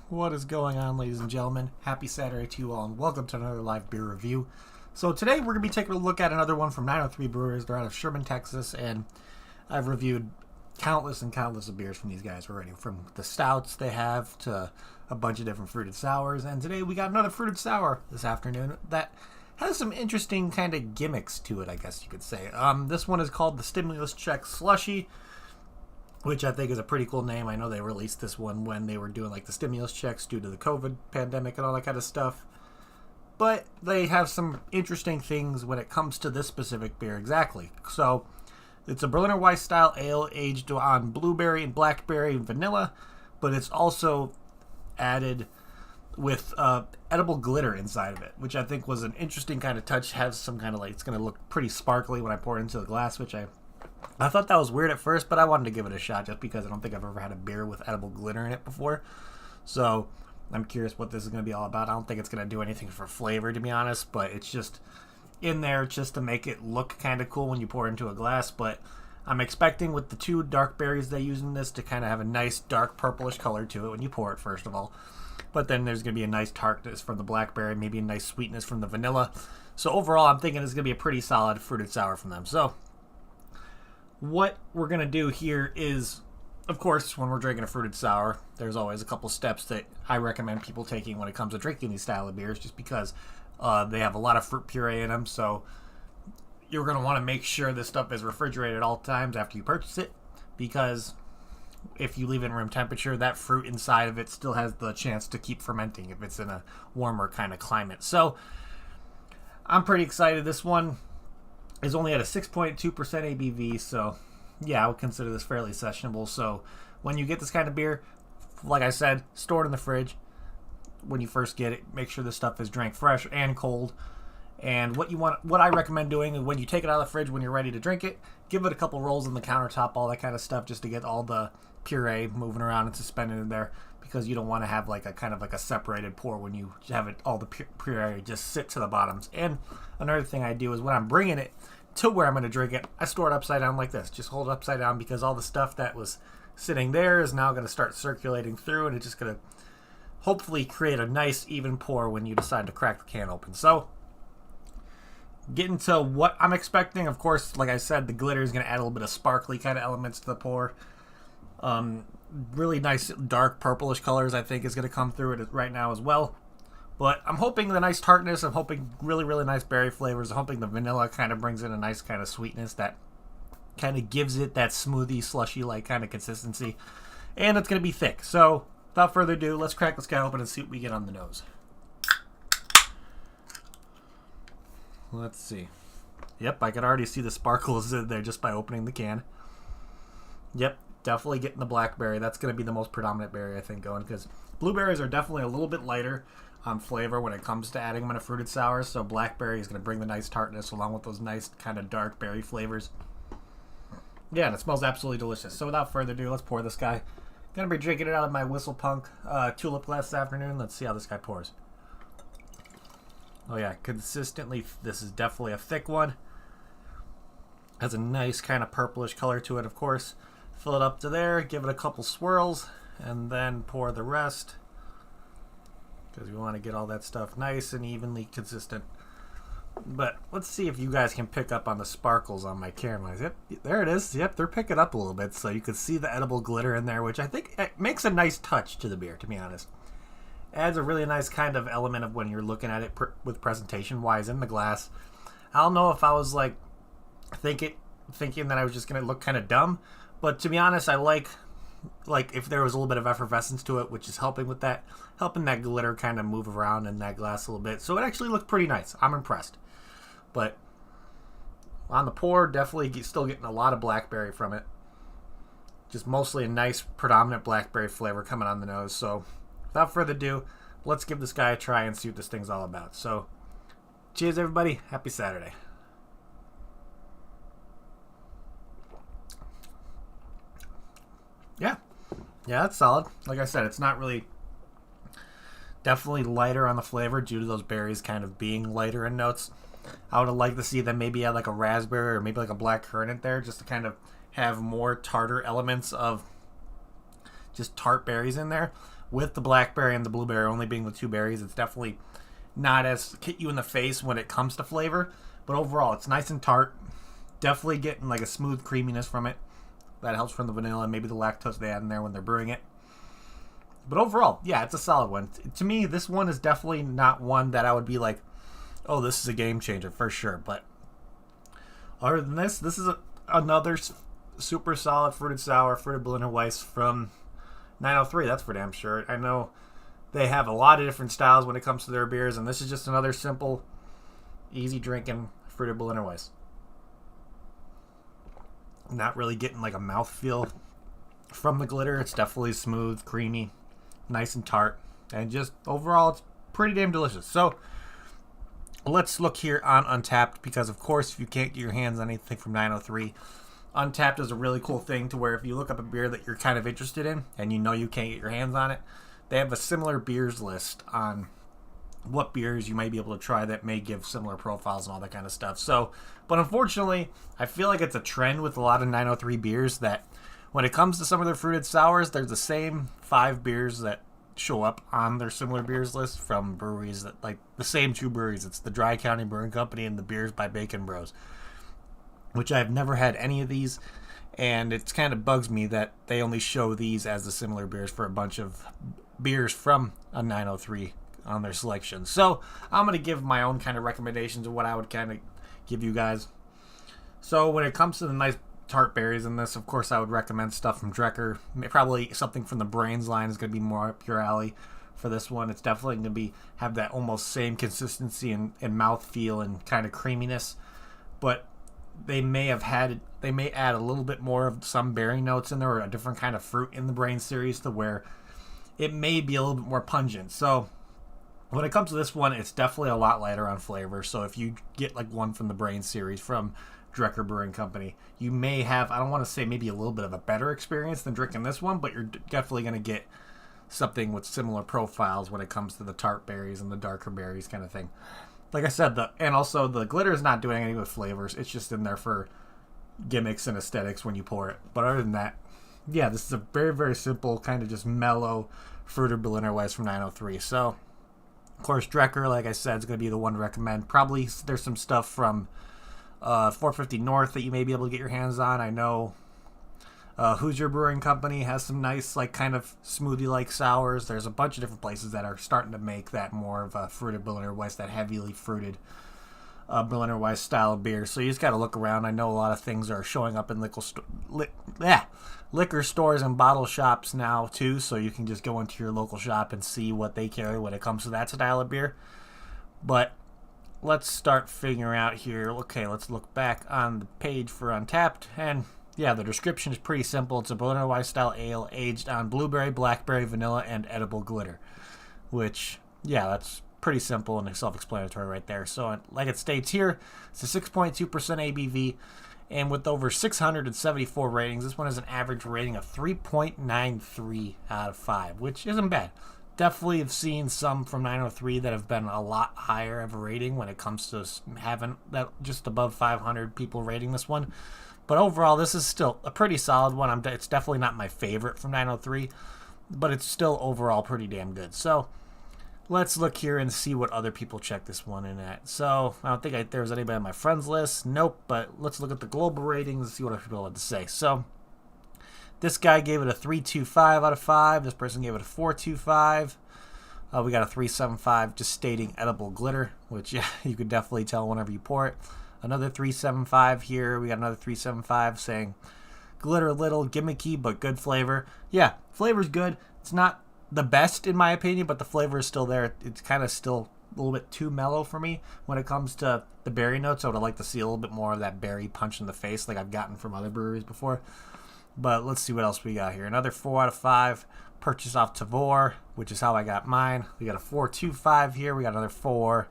What is going on, ladies and gentlemen? Happy Saturday to you all, and welcome to another live beer review. So today we're going to be taking a look at another one from 903 Brewers. They're out of Sherman, Texas, and I've reviewed countless and countless of beers from these guys already, from the stouts they have to a bunch of different fruited sours. And today we got another fruited sour this afternoon that has some interesting kind of gimmicks to it, I guess you could say. This one is called the Stimulus Check Slushy, which I think is a pretty cool name. I know they released this one when they were doing like the stimulus checks due to the COVID pandemic and all that kind of stuff. But they have some interesting things when it comes to this specific beer exactly. So it's a Berliner Weiss style ale aged on blueberry and blackberry and vanilla, but it's also added with edible glitter inside of it, which I think was an interesting kind of touch. Has some kind of like, it's going to look pretty sparkly when I pour it into the glass, which I thought that was weird at first, but I wanted to give it a shot just because I don't think I've ever had a beer with edible glitter in it before. So I'm curious what this is going to be all about. I don't think it's going to do anything for flavor, to be honest, but it's just in there just to make it look kind of cool when you pour it into a glass. But I'm expecting with the two dark berries they use in this to kind of have a nice dark purplish color to it when you pour it, first of all. But then there's going to be a nice tartness from the blackberry, maybe a nice sweetness from the vanilla. So overall, I'm thinking it's going to be a pretty solid fruited sour from them. So what we're going to do here is, of course, when we're drinking a fruited sour, there's always a couple steps that I recommend people taking when it comes to drinking these style of beers, just because they have a lot of fruit puree in them. So you're going to want to make sure this stuff is refrigerated at all times after you purchase it, because if you leave it in room temperature, that fruit inside of it still has the chance to keep fermenting if it's in a warmer kind of climate. So I'm pretty excited. This one is only at a 6.2% ABV, so yeah, I would consider this fairly sessionable. So when you get this kind of beer, like I said, store it in the fridge. When you first get it, make sure this stuff is drank fresh and cold. And what I recommend doing is when you take it out of the fridge, when you're ready to drink it, give it a couple rolls on the countertop, all that kind of stuff, just to get all the puree moving around and suspended in there, because you don't want to have like a kind of like a separated pour when you have it, all the puree just sit to the bottoms. And another thing I do is when I'm bringing it to where I'm going to drink it, I store it upside down like this. Just hold it upside down, because all the stuff that was sitting there is now going to start circulating through, and it's just going to hopefully create a nice even pour when you decide to crack the can open. So getting to what I'm expecting, of course, like I said, the glitter is going to add a little bit of sparkly kind of elements to the pour. Really nice dark purplish colors I think is going to come through it right now as well. But I'm hoping the nice tartness, I'm hoping really, really nice berry flavors. I'm hoping the vanilla kind of brings in a nice kind of sweetness that kind of gives it that smoothie, slushy-like kind of consistency. And it's going to be thick. So without further ado, let's crack this guy open and see what we get on the nose. Let's see. Yep, I can already see the sparkles in there just by opening the can. Yep, definitely getting the blackberry. That's going to be the most predominant berry, I think, going, because blueberries are definitely a little bit lighter on flavor when it comes to adding them in a fruited sour. So blackberry is going to bring the nice tartness along with those nice kind of dark berry flavors. Yeah, and it smells absolutely delicious. So without further ado, let's pour this guy. Going to be drinking it out of my Whistle Punk tulip glass this afternoon. Let's see how this guy pours. Oh yeah, consistently, this is definitely a thick one. Has a nice kind of purplish color to it, of course. Fill it up to there, give it a couple swirls, and then pour the rest, because we want to get all that stuff nice and evenly consistent. But let's see if you guys can pick up on the sparkles on my camera. Yep, there it is. Yep, they're picking up a little bit, so you can see the edible glitter in there, which I think it makes a nice touch to the beer, to be honest. Adds a really nice kind of element of when you're looking at it with presentation wise in the glass. I don't know if I was like thinking that I was just gonna look kind of dumb, but to be honest, I like if there was a little bit of effervescence to it, which is helping that glitter kind of move around in that glass a little bit. So it actually looks pretty nice. I'm impressed. But on the pour, definitely still getting a lot of blackberry from it. Just mostly a nice predominant blackberry flavor coming on the nose. So without further ado, let's give this guy a try and see what this thing's all about. So, cheers everybody. Happy Saturday. Yeah, that's solid. Like I said, it's not really, definitely lighter on the flavor due to those berries kind of being lighter in notes. I would have liked to see them maybe add like a raspberry or maybe like a black currant in there, just to kind of have more tartar elements of just tart berries in there. with the blackberry and the blueberry only being the two berries, it's definitely not as hit you in the face when it comes to flavor. But overall, it's nice and tart. Definitely getting like a smooth creaminess from it. That helps from the vanilla and maybe the lactose they add in there when they're brewing it. But overall, yeah, it's a solid one. To me, this one is definitely not one that I would be like, oh, this is a game changer for sure. But other than this is another super solid fruited sour, fruited Berliner Weiss from 903. That's for damn sure. I know they have a lot of different styles when it comes to their beers, and this is just another simple, easy drinking fruited Berliner Weiss. Not really getting like a mouthfeel from the glitter. It's definitely smooth, creamy, nice and tart, and just overall it's pretty damn delicious. So let's look here on Untappd, because of course if you can't get your hands on anything from 903, Untappd is a really cool thing to where if you look up a beer that you're kind of interested in and you know you can't get your hands on it, they have a similar beers list on what beers you might be able to try that may give similar profiles and all that kind of stuff. So, but unfortunately, I feel like it's a trend with a lot of 903 beers that when it comes to some of their fruited sours, there's the same 5 beers that show up on their similar beers list from breweries that like the same 2 breweries. It's the Dry County Brewing Company and the Beers by Bacon Bros, which I've never had any of these, and it kind of bugs me that they only show these as the similar beers for a bunch of beers from a 903 on their selection. So I'm going to give my own kind of recommendations of what I would kind of give you guys. So when it comes to the nice tart berries in this, of course I would recommend stuff from Drecker. Probably something from the Brains line is going to be more up your alley for this one. It's definitely going to have that almost same consistency and mouthfeel and kind of creaminess, but they may add a little bit more of some berry notes in there or a different kind of fruit in the Brain series to where it may be a little bit more pungent. So when it comes to this one, it's definitely a lot lighter on flavor. So if you get like one from the Brain series from Drecker Brewing Company, you may have, I don't want to say maybe a little bit of a better experience than drinking this one, but you're definitely going to get something with similar profiles when it comes to the tart berries and the darker berries kind of thing. Like I said, and also the glitter is not doing anything with flavors. It's just in there for gimmicks and aesthetics when you pour it. But other than that, yeah, this is a very, very simple, kind of just mellow fruited Berliner Weiss from 903. So, of course, Drecker, like I said, is going to be the one to recommend. Probably there's some stuff from 450 North that you may be able to get your hands on. I know Hoosier Brewing Company has some nice, like, kind of smoothie-like sours. There's a bunch of different places that are starting to make that more of a fruited Berliner Weiss, that heavily fruited Berliner Weiss style of beer. So you just got to look around. I know a lot of things are showing up in liquor stores and bottle shops now too, so you can just go into your local shop and see what they carry when it comes to that style of beer. But let's start figuring out here. Okay, let's look back on the page for Untappd, and yeah, the description is pretty simple. It's a Berliner Weiss style ale aged on blueberry, blackberry, vanilla, and edible glitter, which, yeah, that's pretty simple and self-explanatory right there. So like it states here, it's a 6.2% ABV, and with over 674 ratings, this one has an average rating of 3.93 out of 5, which isn't bad. Definitely have seen some from 903 that have been a lot higher of a rating when it comes to having that just above 500 people rating this one. But overall, this is still a pretty solid one. It's definitely not my favorite from 903, but it's still overall pretty damn good. So let's look here and see what other people check this one in at. So I don't think there was anybody on my friends list. Nope, but let's look at the global ratings and see what other people had to say. So this guy gave it a 3.25 out of 5. This person gave it a 4.25. We got a 3.75 just stating edible glitter, which, yeah, you could definitely tell whenever you pour it. Another 3.75 here. We got another 3.75 saying glitter little, gimmicky, but good flavor. Yeah, flavor's good. It's not the best in my opinion, but the flavor is still there. It's kind of still a little bit too mellow for me when it comes to the berry notes. I would like to see a little bit more of that berry punch in the face like I've gotten from other breweries before. But let's see what else we got here. Another 4 out of 5. Purchase off Tavor, which is how I got mine. We got a 4.25 here. We got another 4.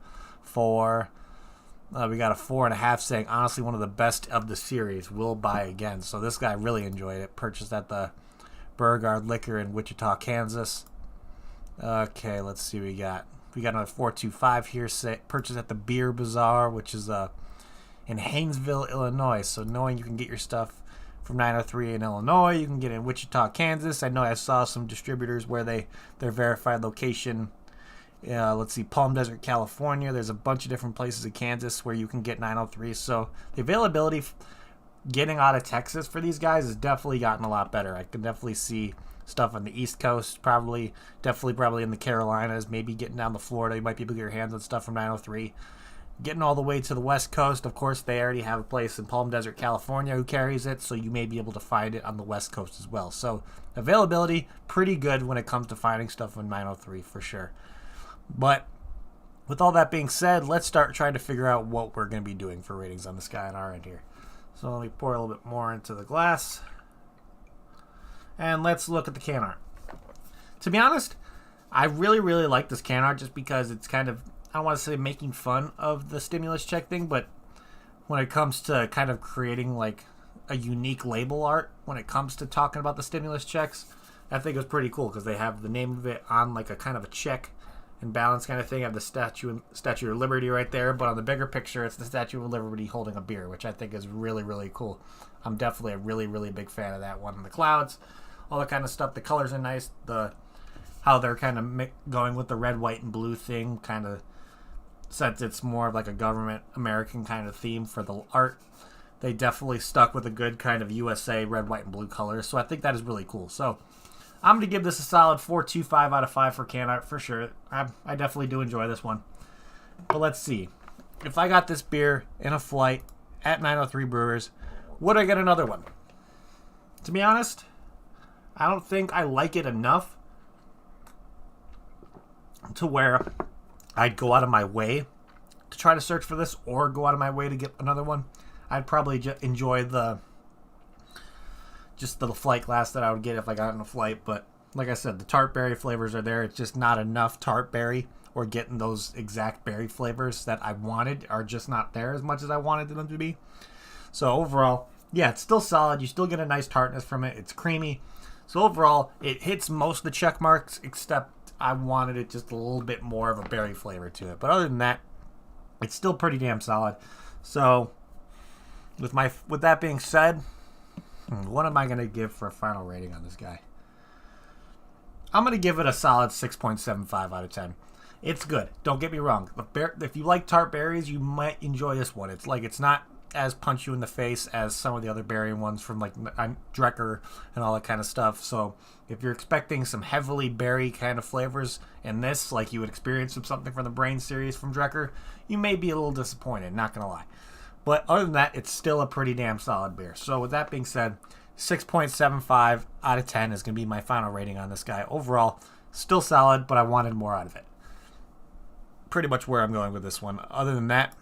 We got a 4.5 saying, honestly, one of the best of the series. Will buy again. So this guy really enjoyed it. Purchased at the Beauregard Liquor in Wichita, Kansas. Okay, let's see what we got. We got another 4.25 here. Purchased at the Beer Bazaar, which is in Haynesville, Illinois. So knowing you can get your stuff from 903 in Illinois. You can get it in Wichita, Kansas. I know I saw some distributors where their verified location. Let's see, Palm Desert, California. There's a bunch of different places in Kansas where you can get 903. So the availability getting out of Texas for these guys has definitely gotten a lot better. I can definitely see stuff on the East Coast, probably in the Carolinas, maybe getting down to Florida. You might be able to get your hands on stuff from 903. Getting all the way to the West Coast, of course, they already have a place in Palm Desert, California who carries it, so you may be able to find it on the West Coast as well. So availability, pretty good when it comes to finding stuff in 903 for sure. But with all that being said, let's start trying to figure out what we're going to be doing for ratings on this guy on our end here. So let me pour a little bit more into the glass. And let's look at the can art. To be honest, I really, really like this can art just because it's kind of, I don't want to say making fun of the stimulus check thing, but when it comes to kind of creating like a unique label art, when it comes to talking about the stimulus checks, I think it's pretty cool because they have the name of it on like a kind of a check and balance kind of thing. I have the Statue of Liberty right there, but on the bigger picture, it's the Statue of Liberty holding a beer, which I think is really, really cool. I'm definitely a really, really big fan of that one. The clouds, all that kind of stuff. The colors are nice. How they're kind of going with the red, white, and blue thing, kind of since it's more of like a government American kind of theme for the art. They definitely stuck with a good kind of USA red, white, and blue colors. So I think that is really cool. So I'm going to give this a solid 4.25 out of 5 for can art for sure. I definitely do enjoy this one. But let's see. If I got this beer in a flight at 903 Brewers, would I get another one? To be honest, I don't think I like it enough to where I'd go out of my way to try to search for this or go out of my way to get another one. I'd probably enjoy the flight glass that I would get if I got on a flight. But like I said, the tart berry flavors are there. It's just not enough tart berry or getting those exact berry flavors that I wanted are just not there as much as I wanted them to be. So overall, yeah, it's still solid. You still get a nice tartness from it. It's creamy. So overall, it hits most of the check marks, except I wanted it just a little bit more of a berry flavor to it. But other than that, it's still pretty damn solid. So with that being said, what am I going to give for a final rating on this guy? I'm going to give it a solid 6.75 out of 10. It's good. Don't get me wrong. If you like tart berries, you might enjoy this one. It's not as punch you in the face as some of the other berry ones from like Drecker and all that kind of stuff. So if you're expecting some heavily berry kind of flavors in this, like you would experience from something from the Brain series from Drecker, you may be a little disappointed, not going to lie. But other than that, it's still a pretty damn solid beer. So with that being said, 6.75 out of 10 is going to be my final rating on this guy. Overall, still solid, but I wanted more out of it. Pretty much where I'm going with this one. Other than that,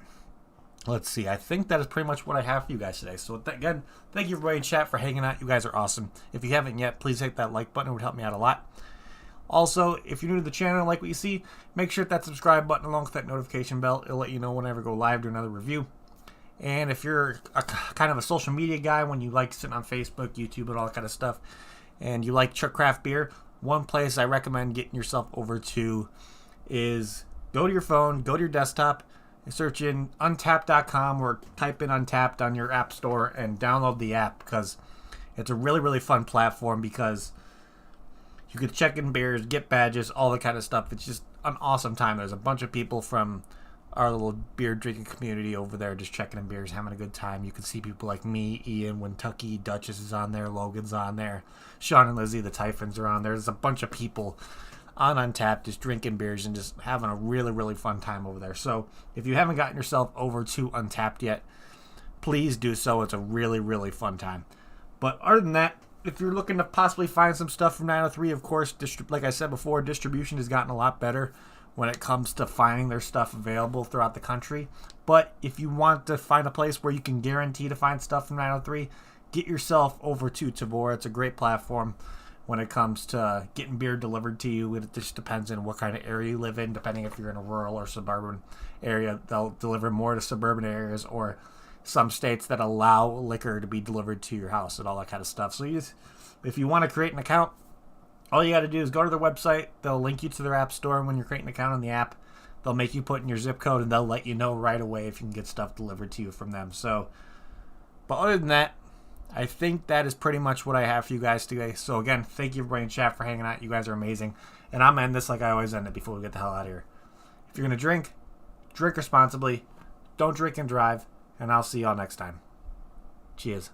let's see. I think that is pretty much what I have for you guys today. So again, thank you everybody in chat for hanging out. You guys are awesome. If you haven't yet, please hit that like button. It would help me out a lot. Also, if you're new to the channel and like what you see, make sure to hit that subscribe button along with that notification bell. It'll let you know whenever I go live, do another review. And if you're kind of a social media guy, when you like sitting on Facebook, YouTube, and all that kind of stuff, and you like craft beer, one place I recommend getting yourself over to is go to your phone, go to your desktop, and search in untapped.com or type in Untapped on your app store and download the app, because it's a really, really fun platform because you can check in beers, get badges, all that kind of stuff. It's just an awesome time. There's a bunch of people from our little beer drinking community over there just checking in beers, having a good time. You can see people like me, Ian, Wintucky, Duchess is on there, Logan's on there, Sean and Lizzie, the Typhons are on there. There's a bunch of people on Untapped just drinking beers and just having a really, really fun time over there. So if you haven't gotten yourself over to Untapped yet, please do so. It's a really, really fun time. But other than that, if you're looking to possibly find some stuff from 903, of course, like I said before, distribution has gotten a lot better when it comes to finding their stuff available throughout the country. But if you want to find a place where you can guarantee to find stuff from 903, get yourself over to Tavor. It's a great platform when it comes to getting beer delivered to you. It just depends on what kind of area you live in. Depending if you're in a rural or suburban area, they'll deliver more to suburban areas, or some states that allow liquor to be delivered to your house and all that kind of stuff. So if you want to create an account, all you got to do is go to their website. They'll link you to their app store, and when you're creating an account on the app, they'll make you put in your zip code, and they'll let you know right away if you can get stuff delivered to you from them. So, but other than that, I think that is pretty much what I have for you guys today. So again, thank you everybody in chat for hanging out. You guys are amazing. And I'm going to end this like I always end it before we get the hell out of here. If you're going to drink responsibly. Don't drink and drive. And I'll see y'all next time. Cheers.